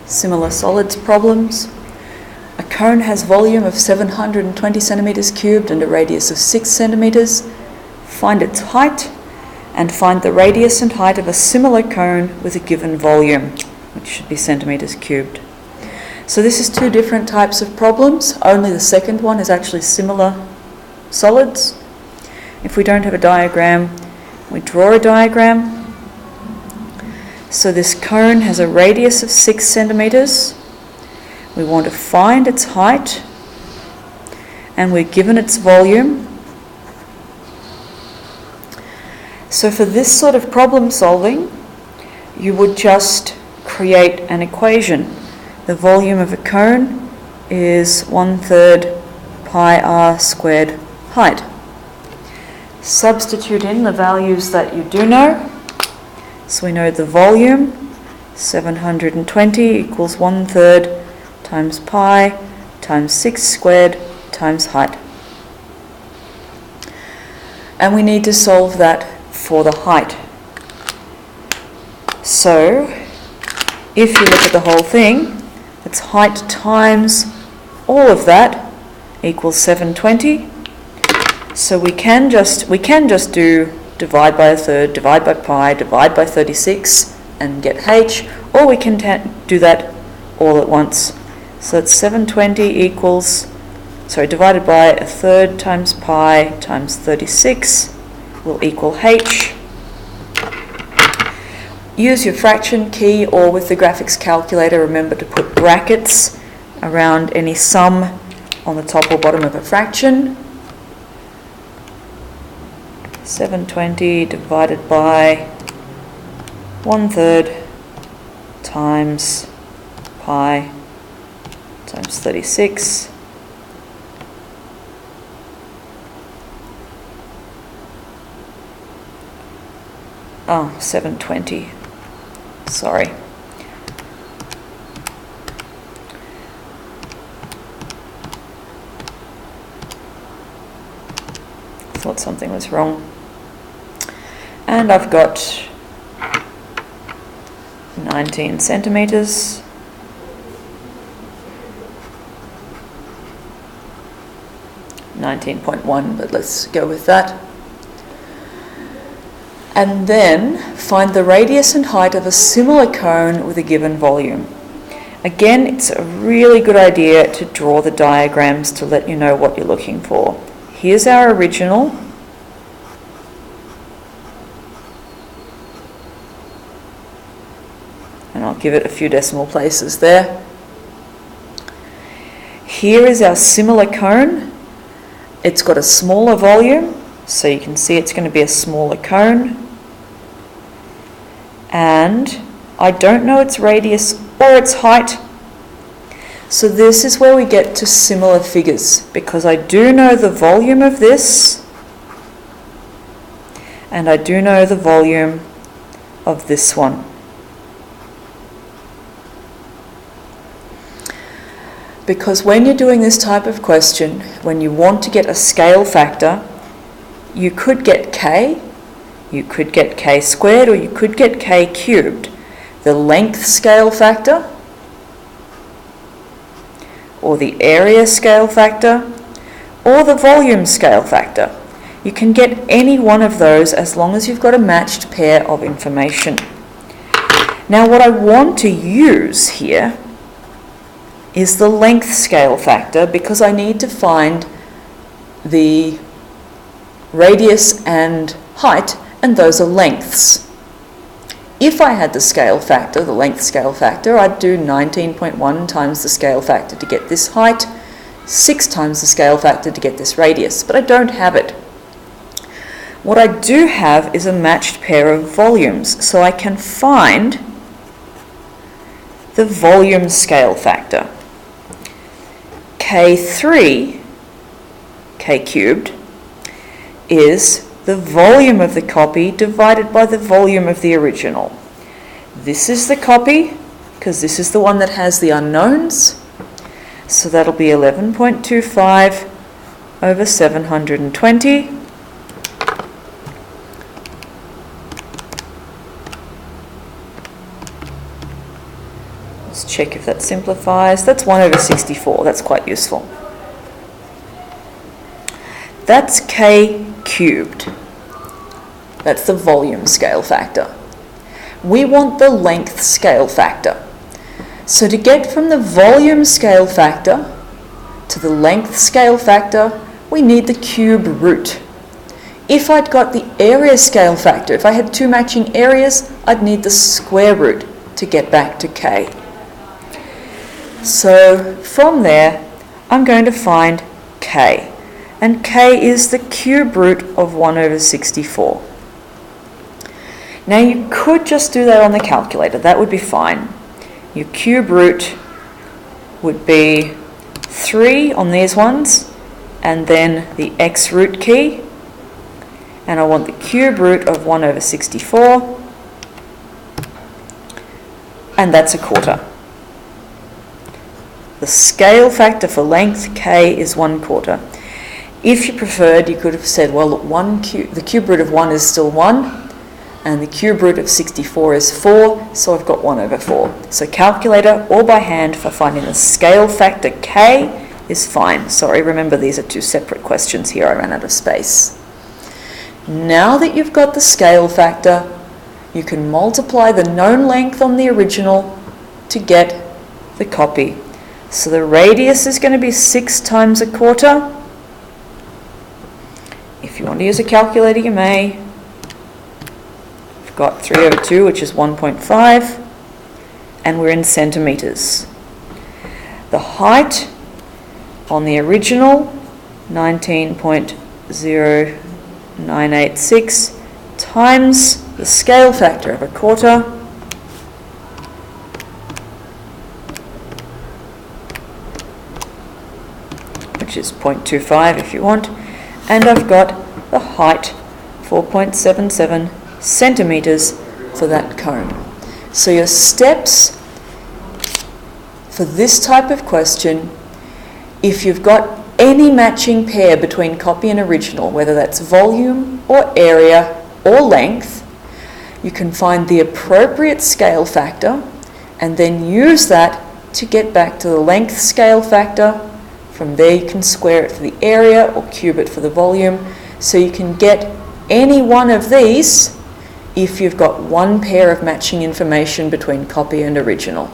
Similar solids problems. A cone has volume of 720 centimeters cubed and a radius of 6 centimeters. Find its height and find the radius and height of a similar cone with a given volume, which should be centimeters cubed. So this is two different types of problems. Only the second one is actually similar solids. If we don't have a diagram, we draw a diagram. So this cone has a radius of 6 centimeters. We want to find its height, and we're given its volume. So for this sort of problem solving, you would just create an equation. The volume of a cone is 1/3 pi r squared height. Substitute in the values that you do know. So we know the volume, 720 equals 1/3 times pi times 6 squared times height. And we need to solve that for the height. So if you look at the whole thing, it's height times all of that equals 720. So we can just do divide by 1/3, divide by pi, divide by 36 and get h, or we can do that all at once. So that's 720 divided by 1/3 times pi times 36 will equal h. Use your fraction key, or with the graphics calculator, remember to put brackets around any sum on the top or bottom of a fraction. 720 divided by 1/3 times pi times 36 . 720. Sorry. Thought something was wrong. And I've got 19 centimeters. .1, but let's go with that. And then find the radius and height of a similar cone with a given volume. Again, it's a really good idea to draw the diagrams to let you know what you're looking for. Here's our original. And I'll give it a few decimal places there. Here is our similar cone. It's got a smaller volume, so you can see it's going to be a smaller cone. And I don't know its radius or its height. So this is where we get to similar figures, because I do know the volume of this, and I do know the volume of this one. Because when you're doing this type of question, when you want to get a scale factor, you could get k, you could get k squared, or you could get k cubed. The length scale factor, or the area scale factor, or the volume scale factor. You can get any one of those as long as you've got a matched pair of information. Now what I want to use here is the length scale factor, because I need to find the radius and height, and those are lengths. If I had the scale factor, the length scale factor, I'd do 19.1 times the scale factor to get this height, 6 times the scale factor to get this radius, but I don't have it. What I do have is a matched pair of volumes, so I can find the volume scale factor. K3, k cubed, is the volume of the copy divided by the volume of the original. This is the copy, because this is the one that has the unknowns. So that'll be 11.25 over 720. Let's Just check if that simplifies. That's 1 over 64. That's quite useful. That's k cubed. That's the volume scale factor. We want the length scale factor. So to get from the volume scale factor to the length scale factor, we need the cube root. If I'd got the area scale factor, if I had two matching areas, I'd need the square root to get back to k. So from there, I'm going to find k. And k is the cube root of 1 over 64. Now you could just do that on the calculator. That would be fine. Your cube root would be 3 on these ones, and then the x root key. And I want the cube root of 1 over 64. And that's a quarter. The scale factor for length, k, is 1/4. If you preferred, you could have said, well, the cube root of 1 is still 1, and the cube root of 64 is 4, so I've got 1 over 4. So calculator or by hand for finding the scale factor k is fine. Sorry, remember these are two separate questions here. I ran out of space. Now that you've got the scale factor, you can multiply the known length on the original to get the copy. So the radius is going to be 6 times 1/4. If you want to use a calculator, you may. We've got 3 over 2, which is 1.5, and we're in centimetres. The height on the original, 19.0986, times the scale factor of 1/4, which is 0.25 if you want, and I've got the height, 4.77 centimetres for that cone. So your steps for this type of question, if you've got any matching pair between copy and original, whether that's volume or area or length, you can find the appropriate scale factor and then use that to get back to the length scale factor. From there you can square it for the area or cube it for the volume. So you can get any one of these if you've got one pair of matching information between copy and original.